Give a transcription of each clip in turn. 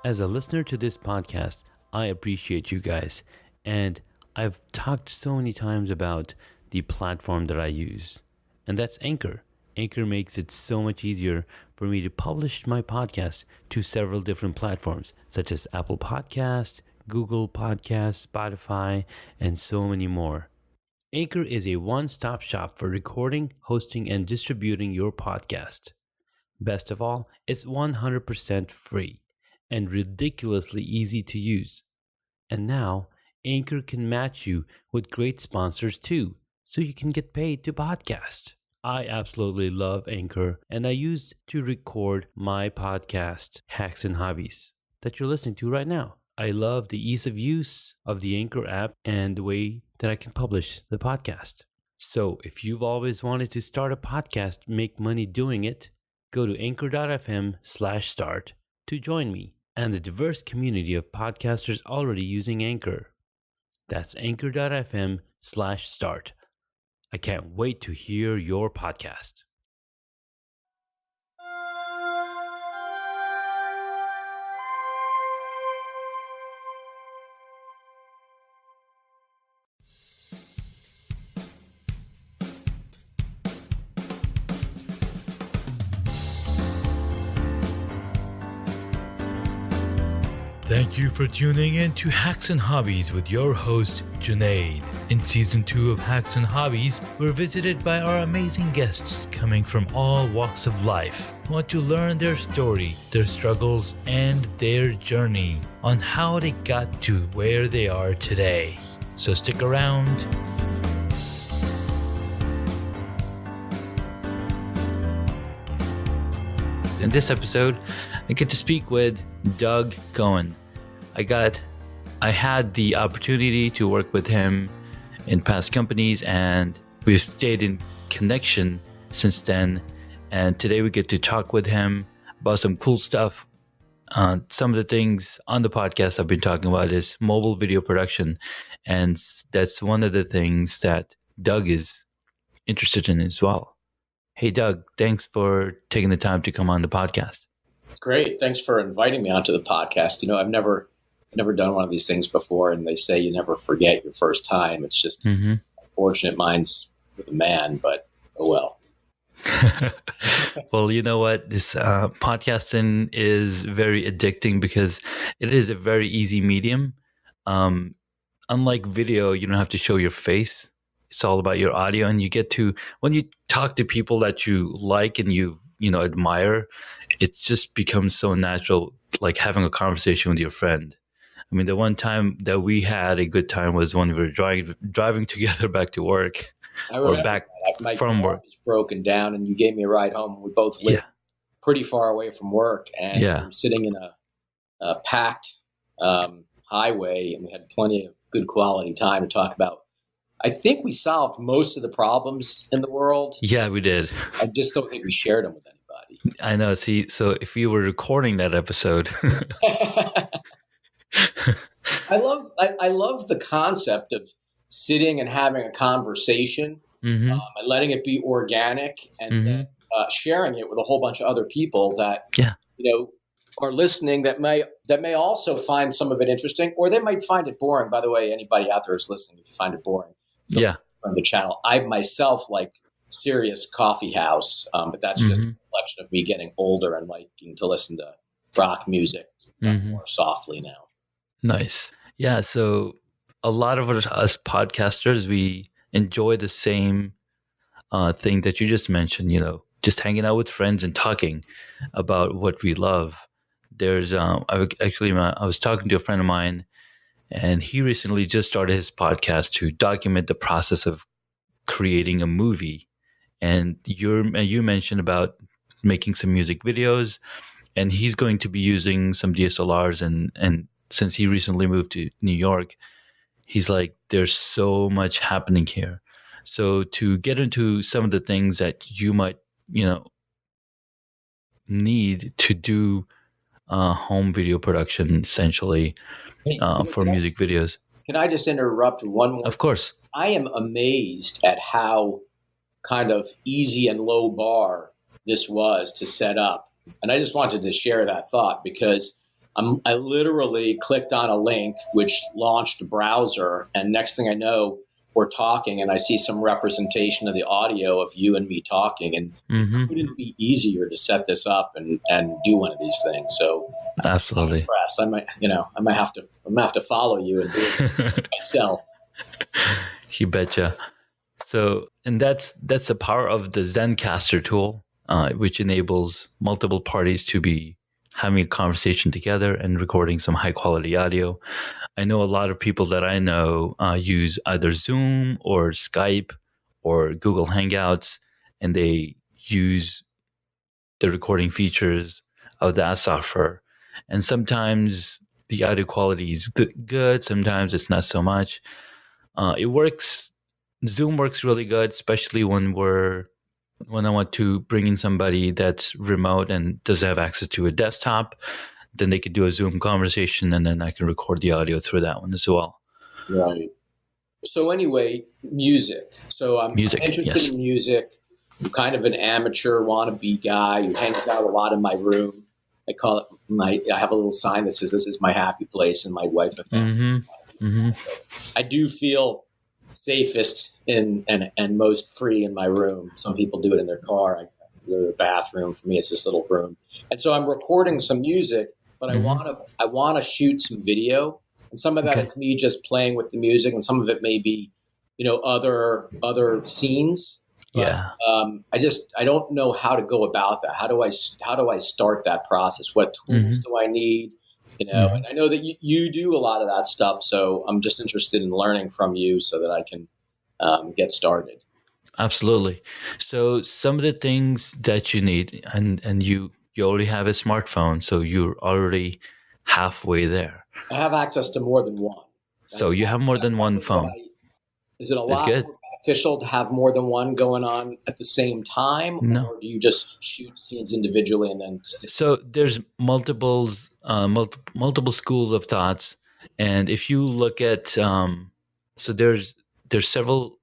As a listener to this podcast, I appreciate you guys. And I've talked so many times about the platform that I use, and that's Anchor. Anchor makes it so much easier for me to publish my podcast to several different platforms, such as Apple Podcast, Google Podcast, Spotify, and so many more. Anchor is a one-stop shop for recording, hosting, and distributing your podcast. Best of all, it's 100% free and ridiculously easy to use. And now, Anchor can match you with great sponsors too, so you can get paid to podcast. I absolutely love Anchor, and I use to record my podcast, Hacks and Hobbies, that you're listening to right now. I love the ease of use of the Anchor app and the way that I can publish the podcast. So, if you've always wanted to start a podcast, make money doing it, go to anchor.fm/start to join me and the diverse community of podcasters already using Anchor. That's anchor.fm/start. I can't wait to hear your podcast. Thank you for tuning in to Hacks and Hobbies with your host, Junaid. In Season 2 of Hacks and Hobbies, we're visited by our amazing guests coming from all walks of life who want to learn their story, their struggles, and their journey on how they got to where they are today. So stick around. In this episode, I get to speak with Doug Cohen. I had the opportunity to work with him in past companies, and we've stayed in connection since then. And today we get to talk with him about some cool stuff. Some of the things on the podcast I've been talking about is mobile video production, and that's one of the things that Doug is interested in as well. Hey, Doug, thanks for taking the time to come on the podcast. Great. Thanks for inviting me onto the podcast. You know, I've never done one of these things before, and they say you never forget your first time. It's just unfortunate mine's with a man, but oh well. Well, you know what? This podcasting is very addicting because it is a very easy medium. Unlike video, you don't have to show your face. It's all about your audio, and you get to, when you talk to people that you like and you admire, it just becomes so natural, like having a conversation with your friend. I mean, the one time that we had a good time was when we were driving together back to work, or back from work. Was broken down, and you gave me a ride home. We both lived pretty far away from work, and we were sitting in a packed highway, and we had plenty of good quality time to talk about. I think we solved most of the problems in the world. Yeah, we did. I just don't think we shared them with anybody. I know. See, so if you were recording that episode. I love the concept of sitting and having a conversation and letting it be organic and sharing it with a whole bunch of other people that are listening that may also find some of it interesting, or they might find it boring. By the way, anybody out there who's listening, if you find it boring, from the channel. I myself like serious coffee house, but that's just a reflection of me getting older and liking to listen to rock music more softly now. Nice. Yeah. So a lot of us podcasters, we enjoy the same thing that you just mentioned, just hanging out with friends and talking about what we love. There's, I was talking to a friend of mine, and he recently just started his podcast to document the process of creating a movie. And you mentioned about making some music videos, and he's going to be using some DSLRs, and since he recently moved to New York, he's like, there's so much happening here. So to get into some of the things that you might, need to do home video production, essentially, for music videos. Can I just interrupt one more? Of course. I am amazed at how kind of easy and low bar this was to set up. And I just wanted to share that thought because I literally clicked on a link which launched a browser, and next thing I know, we're talking, and I see some representation of the audio of you and me talking, and it couldn't be easier to set this up and do one of these things. So absolutely, I'm impressed. I might have to follow you and do it myself. You betcha. So, and that's the power of the Zencaster tool, which enables multiple parties to be having a conversation together and recording some high quality audio. I know a lot of people that I know use either Zoom or Skype or Google Hangouts, and they use the recording features of that software. And sometimes the audio quality is good, sometimes it's not so much. It works. Zoom works really good, especially when I want to bring in somebody that's remote and doesn't have access to a desktop. Then they could do a Zoom conversation, and then I can record the audio through that one as well. Right. So anyway, music. So I'm interested yes. in music. I'm kind of an amateur wannabe guy who hangs out a lot in my room. I call it I have a little sign that says this is my happy place, and my wife and family. I do feel safest and most free in my room. Some people do it in their car. I go to the bathroom. For me, it's this little room. And so I'm recording some music, but I want to shoot some video. And some of that is me just playing with the music, and some of it may be, other scenes. But, I don't know how to go about that. How do I start that process? What tools do I need? And I know that you do a lot of that stuff. So I'm just interested in learning from you so that I can get started. Absolutely. So some of the things that you need, and you already have a smartphone, so you're already halfway there. I have access to more than one. So you have more than one phone. Is it a lot more beneficial to have more than one going on at the same time? No. Or do you just shoot scenes individually and then stick? So there's multiple schools of thoughts. And if you look at, so there's several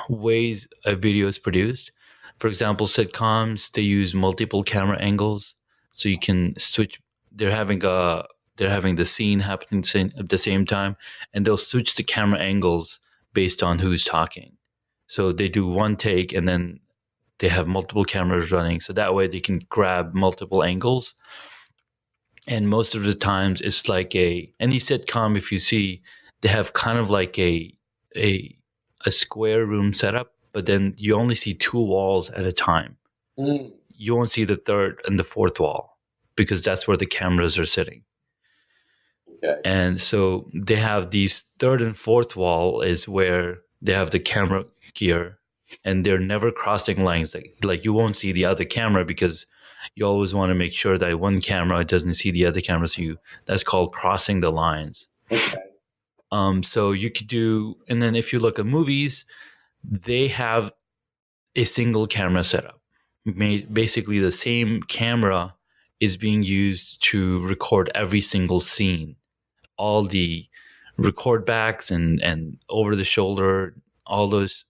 ways a video is produced. For example, sitcoms, they use multiple camera angles. So you can switch, they're having the scene happening at the same time, and they'll switch the camera angles based on who's talking. So they do one take and then they have multiple cameras running. So that way they can grab multiple angles. And most of the times it's like any sitcom, if you see, they have kind of like a square room setup, but then you only see two walls at a time. You won't see the third and the fourth wall because that's where the cameras are sitting. Okay. And so they have these third and fourth wall is where they have the camera gear, and they're never crossing lines. Like you won't see the other camera because you always want to make sure that one camera doesn't see the other camera. So that's called crossing the lines. Okay. So you could do, and then if you look at movies, they have a single camera setup. Basically, the same camera is being used to record every single scene. All the record backs and over the shoulder, all those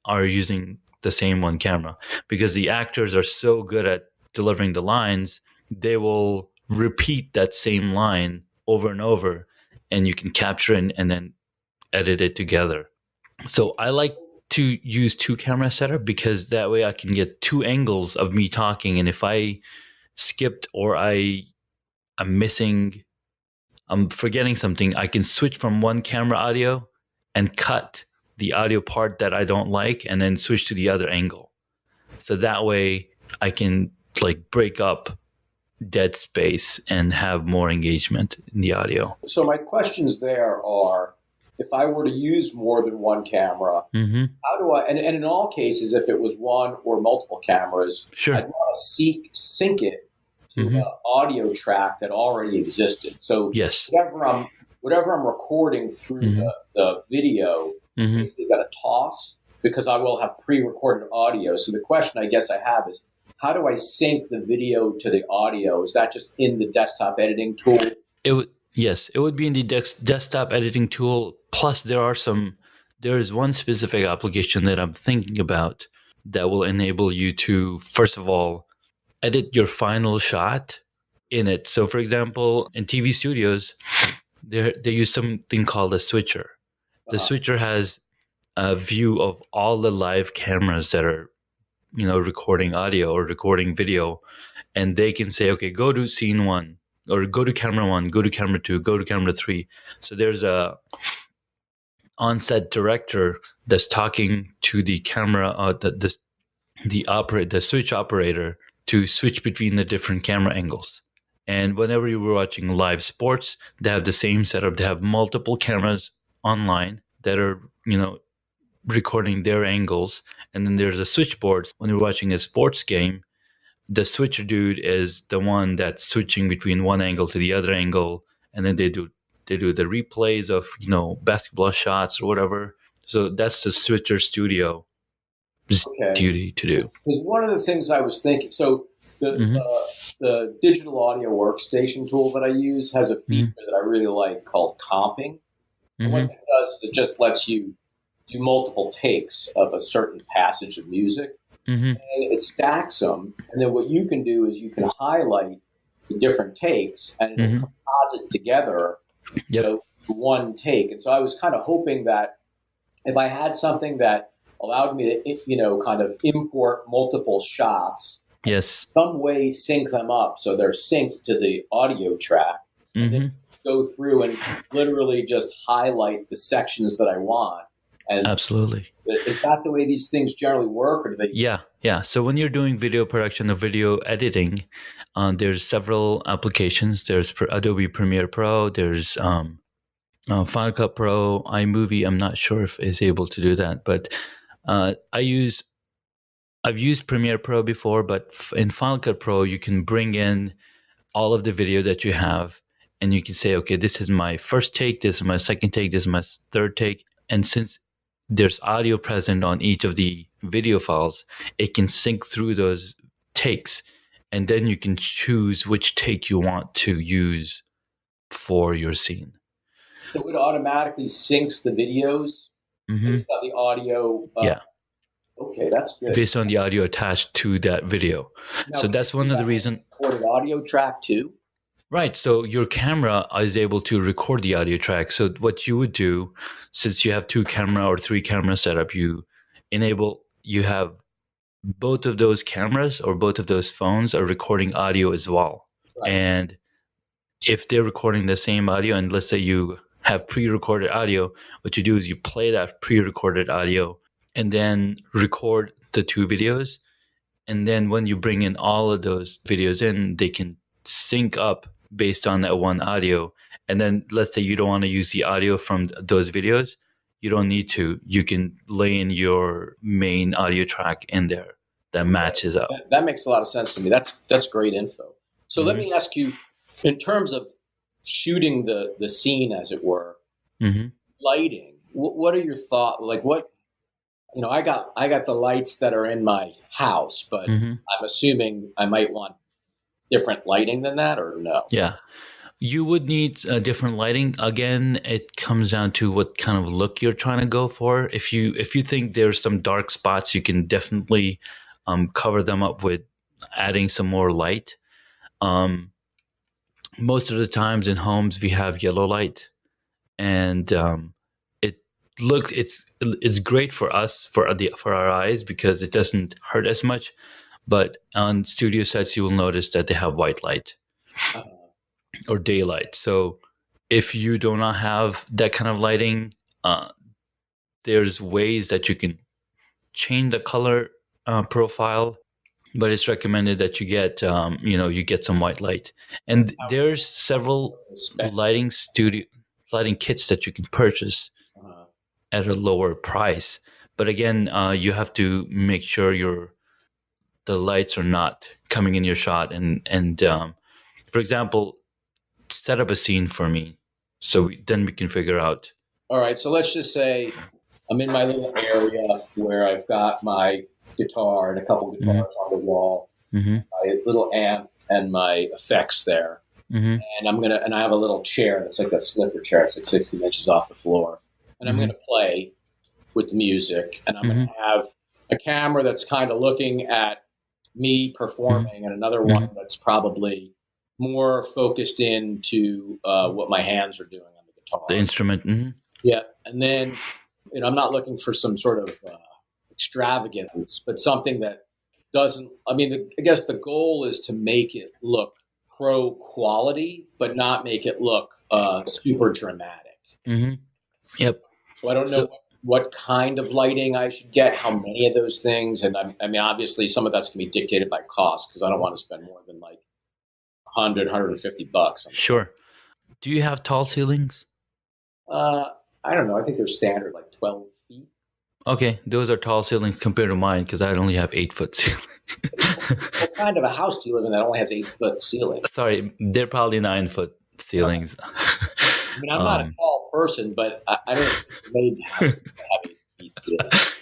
are using the same one camera because the actors are so good at delivering the lines, they will repeat that same line over and over, and you can capture it and then edit it together. So I like to use two camera setup because that way I can get two angles of me talking, and if I skipped or I'm forgetting something, I can switch from one camera audio and cut the audio part that I don't like and then switch to the other angle. So that way I can break up dead space and have more engagement in the audio. So my questions there are, if I were to use more than one camera, how do I, and in all cases, if it was one or multiple cameras, I'd want to sync it to an audio track that already existed. So whatever I'm recording through the video, basically got to toss because I will have pre-recorded audio. So the question I guess I have is, how do I sync the video to the audio? Is that just in the desktop editing tool? Yes, it would be in the desktop editing tool. Plus, there is one specific application that I'm thinking about that will enable you to, first of all, edit your final shot in it. So, for example, in TV studios, they use something called a switcher. The switcher has a view of all the live cameras that are, recording audio or recording video, and they can say, okay, go to scene one, or go to camera one, go to camera two, go to camera three. So there's a on-set director that's talking to the camera, the switch operator, to switch between the different camera angles. And whenever you were watching live sports, they have the same setup. They have multiple cameras online that are, recording their angles. And then there's a switchboard. When you're watching a sports game, the switcher dude is the one that's switching between one angle to the other angle. And then they do the replays of, basketball shots or whatever. So that's the switcher studio duty to do. Because one of the things I was thinking, so the digital audio workstation tool that I use has a feature that I really like called comping. And what it does is it just lets you do multiple takes of a certain passage of music, and it stacks them. And then what you can do is you can highlight the different takes and it'll composite together, one take. And so I was kind of hoping that if I had something that allowed me to, kind of import multiple shots, some way sync them up so they're synced to the audio track, and then go through and literally just highlight the sections that I want. And absolutely. Is that the way these things generally work, or do they? Yeah. So when you're doing video production or video editing, there's several applications. There's Adobe Premiere Pro. There's Final Cut Pro, iMovie. I'm not sure if it's able to do that, but I've used Premiere Pro before. But in Final Cut Pro, you can bring in all of the video that you have, and you can say, okay, this is my first take, this is my second take, this is my third take. And since there's audio present on each of the video files, it can sync through those takes, and then you can choose which take you want to use for your scene. So it automatically syncs the videos based on the audio. Okay, that's good. Based on the audio attached to that video. Now, so that's one of the reasons. Recorded audio track too? Right. So your camera is able to record the audio track. So what you would do, since you have 2 camera or 3 camera setup, you have both of those cameras or both of those phones are recording audio as well. Right. And if they're recording the same audio, and let's say you have pre-recorded audio, what you do is you play that pre-recorded audio and then record the 2 videos. And then when you bring in all of those videos in, they can sync up based on that one audio. And then let's say you don't want to use the audio from those videos. You don't need to. You can lay in your main audio track in there that matches up. That makes a lot of sense to me. That's great info. So let me ask you, in terms of shooting the scene, as it were, lighting, what are your thoughts? Like what, I got the lights that are in my house, but I'm assuming I might want different lighting than that, or no? Yeah. You would need different lighting. Again, it comes down to what kind of look you're trying to go for. If you think there's some dark spots, you can definitely cover them up with adding some more light. Most of the times in homes we have yellow light, and it's great for us for our eyes because it doesn't hurt as much. But on studio sets, you will notice that they have white light or daylight. So if you do not have that kind of lighting, there's ways that you can change the color profile, but it's recommended that you get you get some white light. And there's several lighting kits that you can purchase at a lower price. But again, you have to make sure the lights are not coming in your shot. And for example, set up a scene for me, so then we can figure out. All right, so let's just say I'm in my little area where I've got my guitar and a couple guitars on the wall, my little amp and my effects there, and I have a little chair that's like a slipper chair. It's like 16 inches off the floor, and I'm going to play with the music, and I'm going to have a camera that's kind of looking at me performing, and another one that's probably more focused into what my hands are doing on the guitar. The instrument. Mm-hmm. Yeah, and then I'm not looking for some sort of extravagance, but something that doesn't. I mean, I guess the goal is to make it look pro quality, but not make it look super dramatic. Mm-hmm. Yep. So I don't know what kind of lighting I should get, how many of those things, and I mean, obviously, some of that's going to be dictated by cost because I don't want to spend more than like $100-$150. Sure. Do you have tall ceilings? I don't know. I think they're standard, like 12 feet. Okay, those are tall ceilings compared to mine because I only have 8-foot ceilings. What kind of a house do you live in that only has 8-foot ceilings? Sorry, they're probably 9-foot ceilings. I mean, I'm not a tall person, but I don't think it's made to have 8 feet ceilings.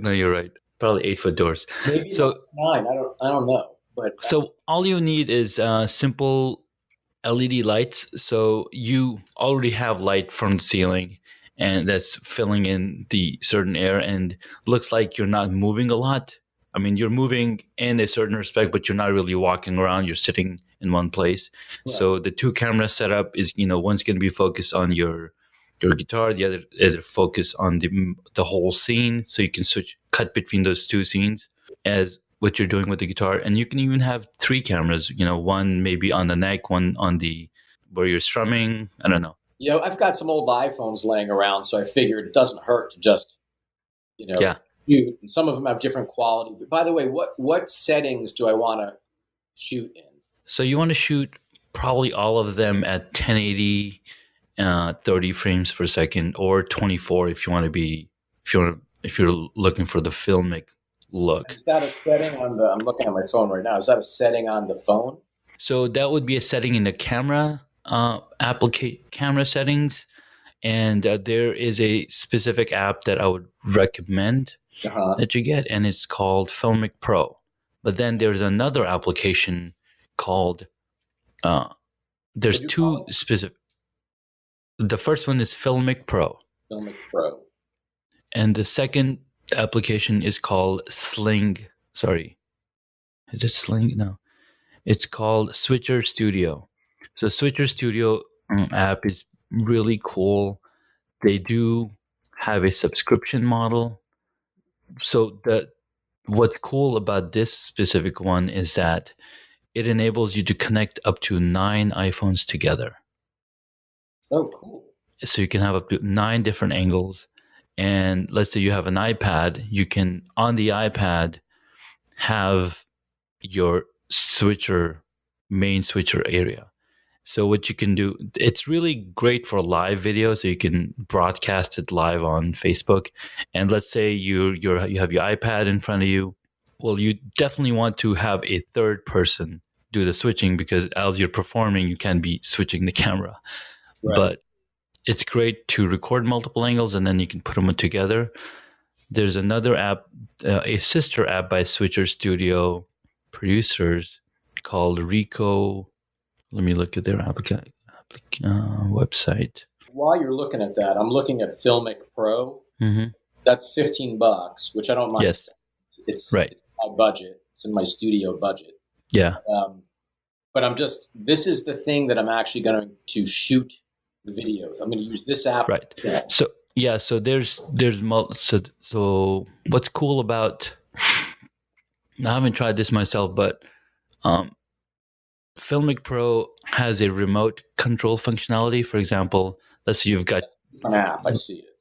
No, you're right. Probably 8-foot doors. Maybe So 9. I don't know. But so all you need is simple LED lights. So you already have light from the ceiling, and that's filling in the certain air, and looks like you're not moving a lot. I mean, you're moving in a certain respect, but you're not really walking around. You're sitting in one place. Right. So the 2 camera setup is, one's going to be focused on your guitar, the other focus on the whole scene. So you can cut between those 2 scenes as what you're doing with the guitar. And you can even have 3 cameras, one maybe on the neck, one on where you're strumming. I don't know. I've got some old iPhones laying around, so I figured it doesn't hurt to just, yeah. shoot. And some of them have different quality. But by the way, what settings do I want to shoot in? So you want to shoot probably all of them at 1080, 30 frames per second, or 24 if you want to be, if you're looking for the filmic look. Is that a setting on I'm looking at my phone right now. Is that a setting on the phone? So that would be a setting in the camera camera settings, and there is a specific app that I would recommend that you get, and it's called Filmic Pro. But then there's another application called there's 2 specific. The first one is Filmic Pro. Filmic Pro. And the second application is called Sling. Sorry. Is it Sling? No. It's called Switcher Studio. So Switcher Studio app is really cool. They do have a subscription model. So what's cool about this specific one is that it enables you to connect up to 9 iPhones together. Oh, cool. So you can have up to 9 different angles. And let's say you have an iPad, you can, on the iPad, have your main switcher area. So what you can do, it's really great for live video, so you can broadcast it live on Facebook. And let's say you have your iPad in front of you. Well, you definitely want to have a third person do the switching, because as you're performing, you can be switching the camera. Right. But it's great to record multiple angles, and then you can put them together. There's another app, a sister app by Switcher Studio producers called Rico. Let me look at their website. While you're looking at that, I'm looking at Filmic Pro. Mm-hmm. That's $15, which I don't mind. Yes. It's my budget. It's in my studio budget. Yeah. But this is the thing that I'm actually going to shoot the videos. I'm going to use this app. Right. Yeah. So there's so what's cool about, I haven't tried this myself, but Filmic Pro has a remote control functionality. For example, let's say you've got an app. I see it.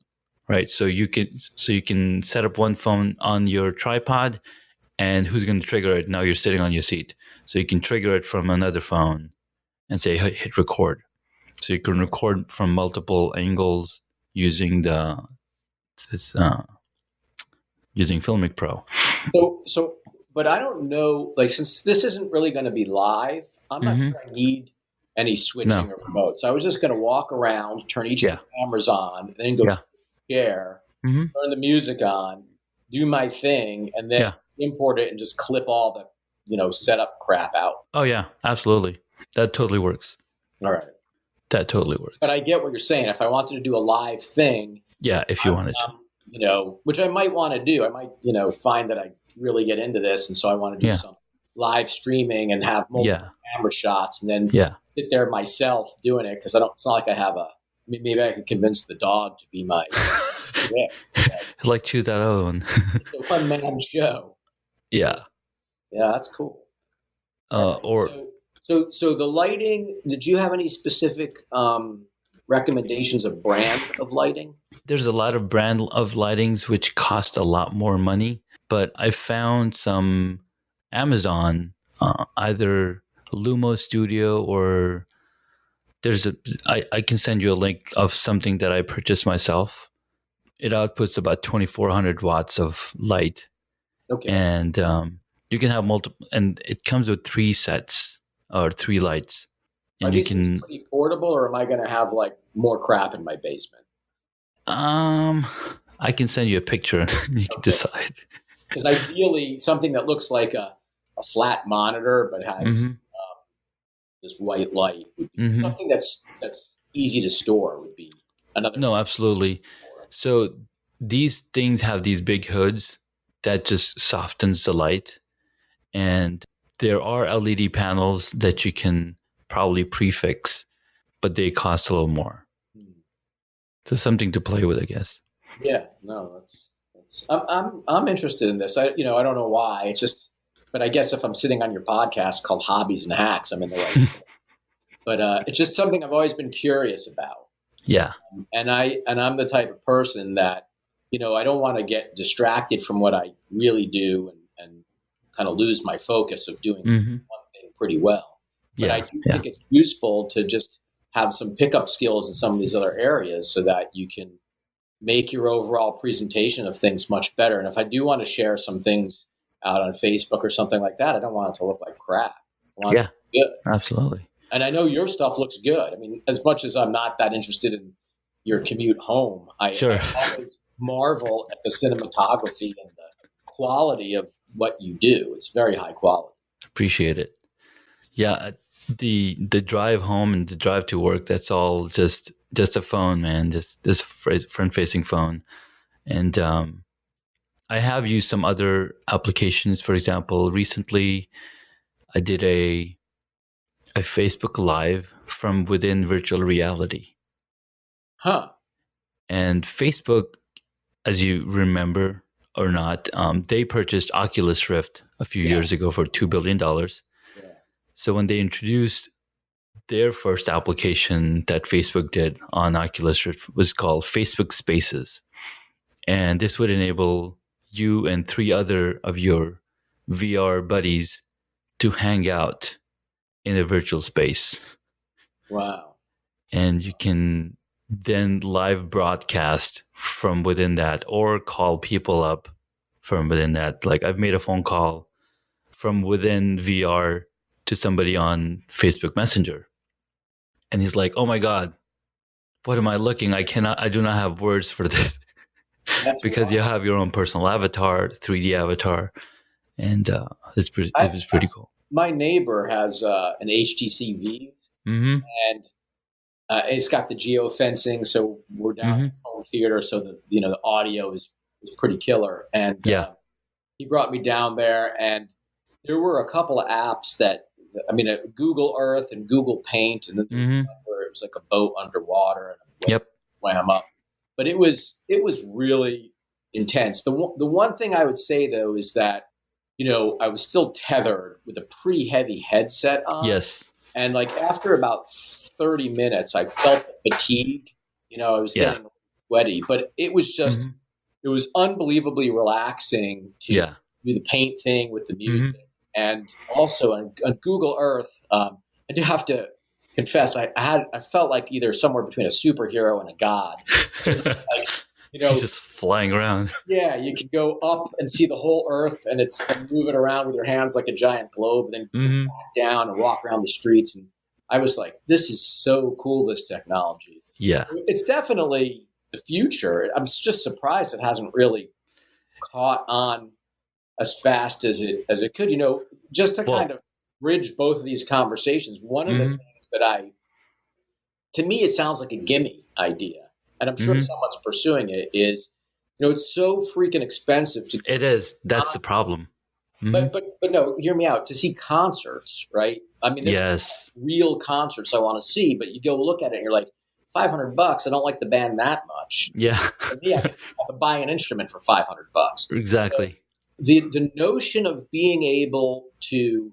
Right. So you can set up one phone on your tripod, and who's going to trigger it? Now you're sitting on your seat. So you can trigger it from another phone and say, hit record. So you can record from multiple angles using using Filmic Pro. But I don't know, like, since this isn't really going to be live, I'm not sure I need any switching or remote. So I was just going to walk around, turn each of the cameras on, and then go to the chair, turn the music on, do my thing, and then import it and just clip all the, setup crap out. Oh, yeah, absolutely. That totally works. All right. That totally works. But I get what you're saying. If I wanted to do a live thing. Yeah, if you wanted to. Which I might want to do. I might, find that I really get into this. And so I want to do some live streaming and have multiple camera shots and then Yeah. sit there myself doing it because it's not like I have maybe I could convince the dog to be my Like choose that own. it's a one man show. Yeah. Yeah, that's cool. All right. Or So the lighting. Did you have any specific recommendations of brand of lighting? there's a lot of brand of lightings which cost a lot more money, but I found some Amazon, either Lumo Studio or I can send you a link of something that I purchased myself. It outputs about 2,400 watts of light, Okay. and you can have multiple, and it comes with 3 sets or 3 lights, Are and you these things pretty portable, or am I going to have like more crap in my basement? I can send you a picture and you can decide. Because ideally, something that looks like a flat monitor but has this white light would be something that's easy to store would be another. No, absolutely. So these things have these big hoods that just softens the light, and there are LED panels that you can probably prefix, but they cost a little more. So something to play with, I guess. Yeah, no, that's I'm interested in this. I don't know why. It's just, but I guess if I'm sitting on your podcast called Hobbies and Hacks, I'm in the right. But it's just something I've always been curious about. Yeah. And I'm the type of person that, I don't want to get distracted from what I really do and kind of lose my focus of doing one thing pretty well. But I do think it's useful to just have some pickup skills in some of these other areas so that you can make your overall presentation of things much better. And if I do want to share some things out on Facebook or something like that, I don't want it to look like crap. I want it to be good. Absolutely. And I know your stuff looks good. I mean, as much as I'm not that interested in your commute home, I always marvel at the cinematography and the quality of what you do. It's very high quality. Appreciate it. Yeah, the drive home and the drive to work, that's all just a phone, man. This front-facing phone. And I have used some other applications. For example, recently I did a Facebook Live from within virtual reality. Huh. And Facebook, as you remember or not, they purchased Oculus Rift a few years ago for $2 billion. Yeah. So when they introduced their first application that Facebook did on Oculus Rift was called Facebook Spaces. And this would enable you and 3 other of your VR buddies to hang out in a virtual space. Wow. And you can then live broadcast from within that or call people up from within that. Like I've made a phone call from within VR to somebody on Facebook Messenger. And he's like, "Oh my God, what am I looking? I do not have words for this." Because you have your own personal avatar, 3D avatar. And it was pretty cool. My neighbor has an HTC Vive, and it's got the geofencing, so we're down at home theater, so the audio is pretty killer. And he brought me down there, and there were a couple of apps that, Google Earth and Google Paint, and then where it was like a boat underwater and swam up. But it was really intense. The one thing I would say though is that I was still tethered with a pretty heavy headset on. Yes. And like after about 30 minutes, I felt fatigue. I was getting sweaty, but it was just it was unbelievably relaxing to do the paint thing with the music. And also on Google Earth, I do have to confess, I felt like either somewhere between a superhero and a god. He's just flying around. Yeah, you could go up and see the whole Earth, and it's moving around with your hands like a giant globe, and then back down and walk around the streets. And I was like, "This is so cool! This technology." Yeah, it's definitely the future. I'm just surprised it hasn't really caught on as fast as it could. Just to kind of bridge both of these conversations. One of the things that to me, it sounds like a gimme idea. And I'm sure someone's pursuing it, is, it's so freaking expensive to. It is. That's the problem. But no, hear me out. To see concerts, right? I mean, there's Yes. real concerts I want to see, but you go look at it and you're like, $500. I don't like the band that much. Yeah. For me, I could buy an instrument for $500. So Exactly. the notion of being able to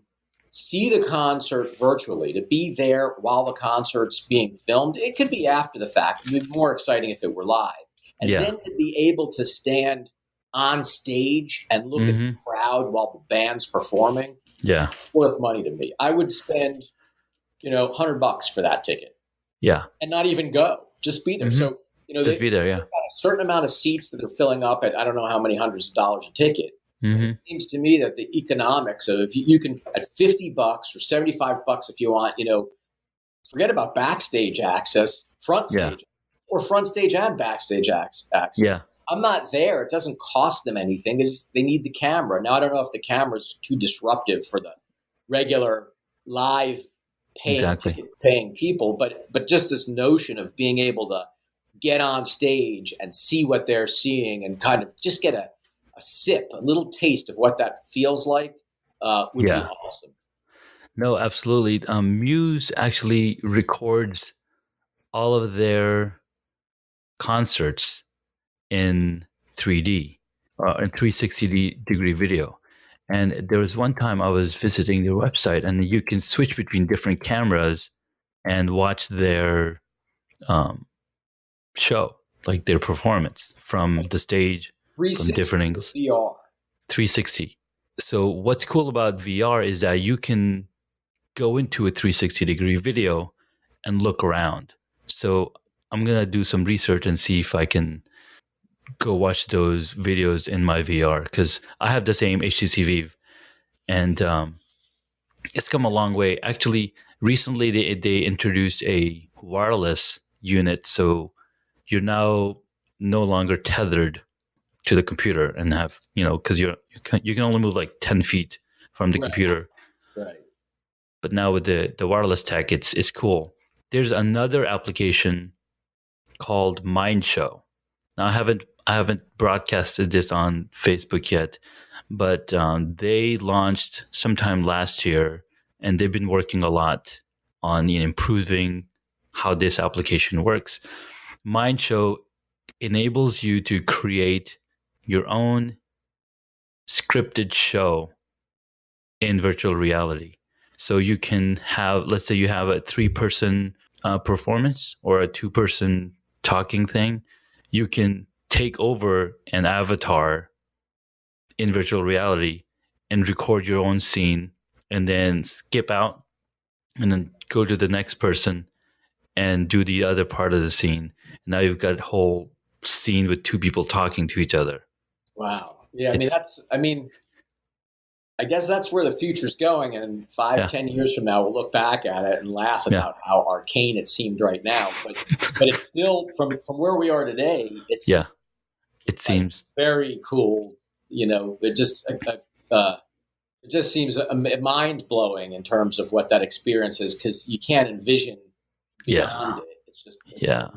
see the concert virtually, to be there while the concert's being filmed, it could be after the fact. It would be more exciting if it were live. And Yeah. then to be able to stand on stage and look at the crowd while the band's performing, Yeah. worth money to me. I would spend, $100 for that ticket. Yeah. And not even go, just be there. So, Just be there. Yeah. they've got a certain amount of seats that they're filling up at, I don't know how many hundreds of dollars a ticket. It seems to me that the economics of, if you can, at $50 or $75 if you want, forget about backstage access, front stage, or front stage and backstage access. Yeah. I'm not there. It doesn't cost them anything. They need the camera. Now, I don't know if the camera's too disruptive for the regular live paying people, but just this notion of being able to get on stage and see what they're seeing and kind of just get a sip, a little taste of what that feels like would be awesome. No, absolutely. Muse actually records all of their concerts in 3D, in 360-degree video. And there was one time I was visiting their website, and you can switch between different cameras and watch their show, like their performance from the stage, from different angles. VR. 360. So what's cool about VR is that you can go into a 360-degree video and look around. So I'm going to do some research and see if I can go watch those videos in my VR, because I have the same HTC Vive, and it's come a long way. Actually, recently they introduced a wireless unit, so you're now no longer tethered to the computer and have, because you can only move like 10 feet from the computer. Right. But now with the wireless tech, it's cool. There's another application called Mind Show. Now I haven't broadcasted this on Facebook yet, but they launched sometime last year, and they've been working a lot on improving how this application works. Mind Show enables you to create your own scripted show in virtual reality. So you can have, let's say you have a 3-person performance or a 2-person talking thing. You can take over an avatar in virtual reality and record your own scene, and then skip out and then go to the next person and do the other part of the scene. Now you've got a whole scene with 2 people talking to each other. Wow. Yeah, I guess that's where the future's going, and 5-10 years from now, we'll look back at it and laugh about how arcane it seemed right now. But it's still, from where we are today, it seems very cool. It just seems mind blowing in terms of what that experience is, because you can't envision beyond it.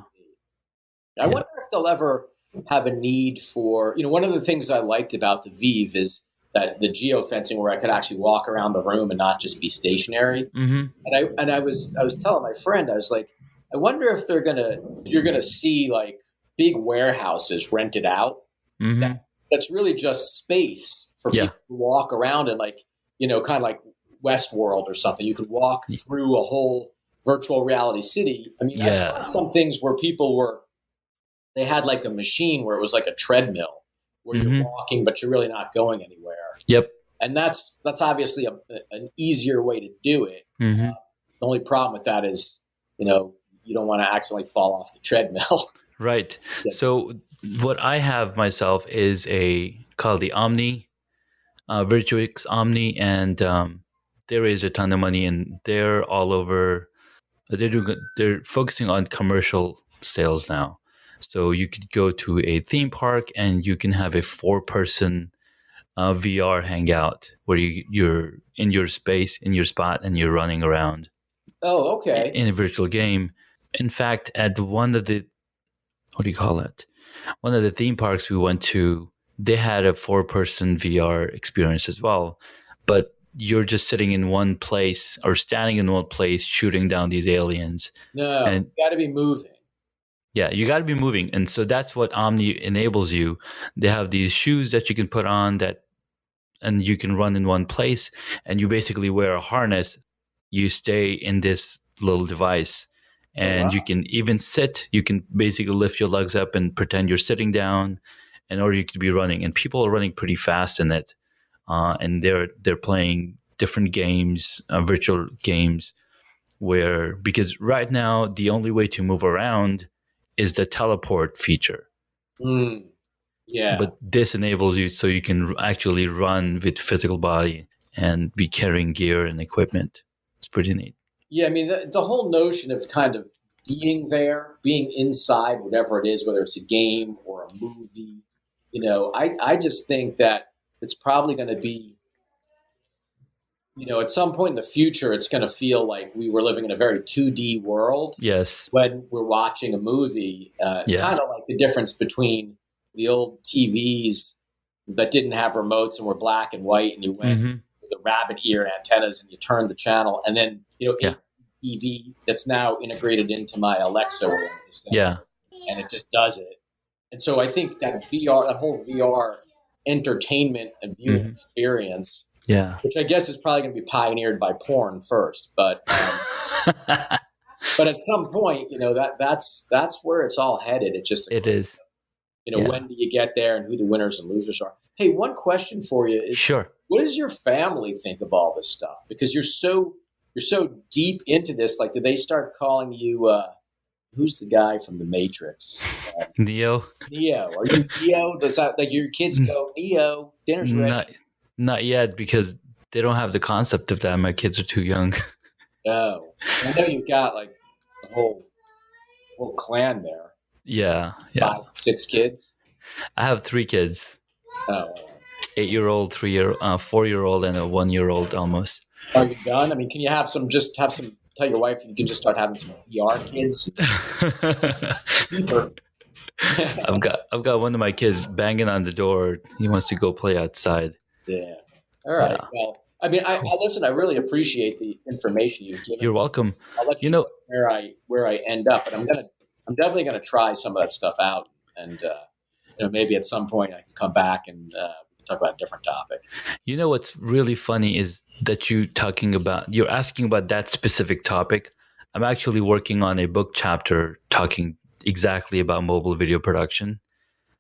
I wonder if they'll ever have a need for, one of the things I liked about the Vive is that the geofencing, where I could actually walk around the room and not just be stationary. And I was telling my friend, I was like, I wonder if you're gonna see like big warehouses rented out. That's really just space for people to walk around in, like, kind of like Westworld or something. You could walk through a whole virtual reality city. I mean, I saw some things where they had like a machine where it was like a treadmill where you're walking, but you're really not going anywhere. Yep. And that's obviously an easier way to do it. The only problem with that is, you don't want to accidentally fall off the treadmill. Right. So what I have myself is called the Omni, Virtuix Omni, and they raise a ton of money, and they're all over. They're focusing on commercial sales now. So you could go to a theme park and you can have a 4-person VR hangout where you're in your space, in your spot, and you're running around. Oh, okay. In a virtual game. In fact, at one of the theme parks we went to, they had a 4-person VR experience as well, but you're just sitting in one place or standing in one place shooting down these aliens. No, And you got to be moving. yeah, you got to be moving. And so that's what Omni enables you. They have these shoes that you can put on and you can run in one place, and you basically wear a harness. You stay in this little device, Oh, wow. and you can even sit. You can basically lift your legs up and pretend you're sitting down, or you could be running. And people are running pretty fast in it, and they're playing different games, virtual games, because right now the only way to move around is the teleport feature. Yeah. But this enables you so you can actually run with physical body and be carrying gear and equipment. It's pretty neat. Yeah, I mean, the whole notion of kind of being there, being inside whatever it is, whether it's a game or a movie, I just think that it's probably going to be, at some point in the future, it's going to feel like we were living in a very 2D world. Yes. When we're watching a movie. It's kind of like the difference between the old TVs that didn't have remotes and were black and white, and you went with the rabbit ear antennas and you turned the channel, and then a TV that's now integrated into my Alexa and it just does it. And so I think that whole VR entertainment and viewing experience, which I guess is probably going to be pioneered by porn first, but but at some point, that's where it's all headed. It is. When do you get there, and who the winners and losers are? Hey, one question for you is: Sure. What does your family think of all this stuff? Because you're so deep into this. Like, did they start calling you? Who's the guy from The Matrix? Neo. Neo. Are you Neo? Does that like your kids go Neo? Dinner's ready. Not yet, because they don't have the concept of that. My kids are too young. Oh, I know you've got like the whole clan there. Yeah. 5, 6 kids. I have 3 kids. Oh. 8-year-old, 4-year-old, and a 1-year-old almost. Are you done? I mean, can you have some? Tell your wife you can just start having some VR kids. I've got one of my kids banging on the door. He wants to go play outside. Yeah. All right. Yeah. Well, I mean, I listen. I really appreciate the information you've given. You're welcome. I'll let you know where I end up, but I'm definitely gonna try some of that stuff out, and maybe at some point I can come back and talk about a different topic. You know what's really funny is that you're asking about that specific topic. I'm actually working on a book chapter talking exactly about mobile video production.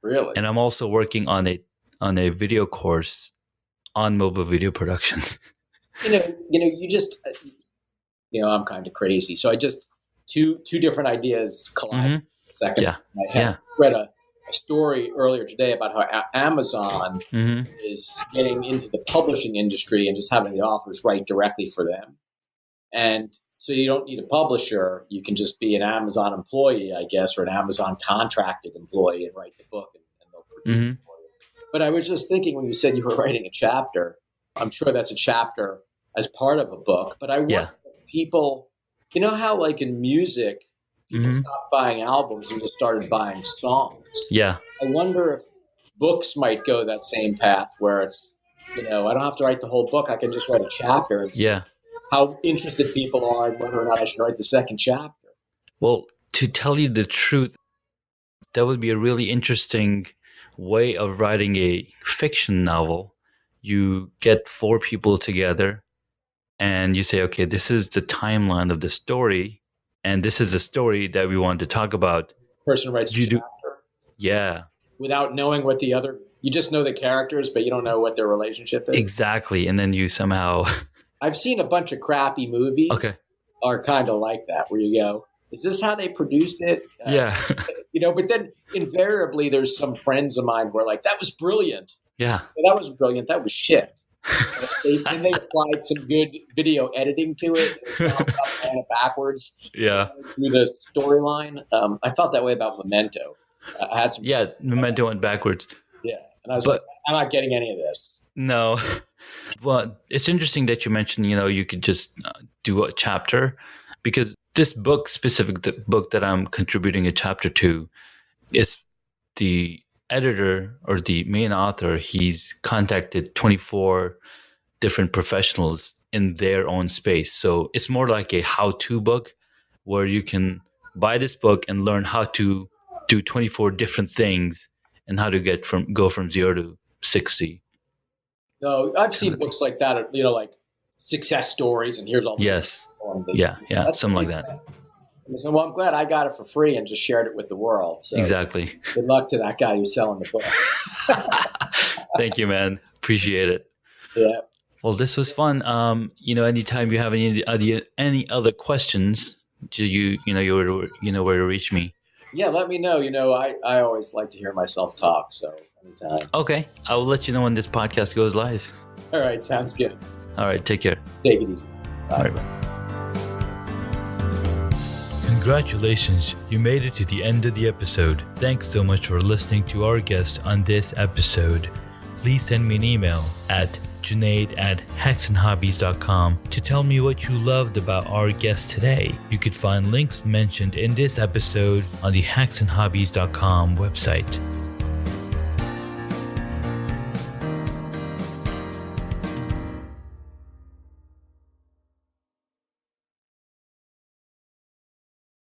Really? And I'm also working on a video course on mobile video production. You just I'm kind of crazy. So I just two different ideas collide. Second. I read a story earlier today about how Amazon is getting into the publishing industry and just having the authors write directly for them. And so you don't need a publisher. You can just be an Amazon employee, I guess, or an Amazon contracted employee and write the book, and they'll produce it for you. But I was just thinking when you said you were writing a chapter, I'm sure that's a chapter as part of a book. But I wonder if people, how like in music, people stopped buying albums and just started buying songs. Yeah. I wonder if books might go that same path where it's, I don't have to write the whole book. I can just write a chapter and see how interested people are and whether or not I should write the second chapter. Well, to tell you the truth, that would be a really interesting way of writing a fiction novel. You get 4 people together and you say, okay, this is the timeline of the story. And this is the story that we want to talk about. Person writes a chapter. Yeah. Without knowing what you just know the characters, but you don't know what their relationship is. Exactly. And then you somehow... I've seen a bunch of crappy movies are kind of like that, where you go, is this how they produced it? Yeah. But then invariably there's some friends of mine who are like, that was brilliant. Yeah. That was brilliant. That was shit. They applied some good video editing to it. It backwards. Yeah. Through the storyline. I felt that way about Memento. I had some. Yeah, Memento went backwards. Yeah, and I was like, I'm not getting any of this. No. Well, it's interesting that you mentioned, you could just do a chapter, because this book, the book that I'm contributing a chapter to, is the editor or the main author, he's contacted 24 different professionals in their own space. So it's more like a how-to book where you can buy this book and learn how to do 24 different things and how to go from 0 to 60. No, I've seen books like that, like success stories, and here's all. Yes. Yeah, something like that. So, well, I'm glad I got it for free and just shared it with the world. So exactly. Good luck to that guy who's selling the book. Thank you, man. Appreciate it. Yeah. Well, this was fun. Anytime you have any other questions, you know where to reach me. Yeah, let me know. I always like to hear myself talk, so anytime. Okay, I will let you know when this podcast goes live. All right, sounds good. All right, take care. Take it easy. Bye. All right, bye. Congratulations, you made it to the end of the episode. Thanks so much for listening to our guest on this episode. Please send me an email at junaid@hacksandhobbies.com to tell me what you loved about our guest today. You could find links mentioned in this episode on the hacksandhobbies.com website.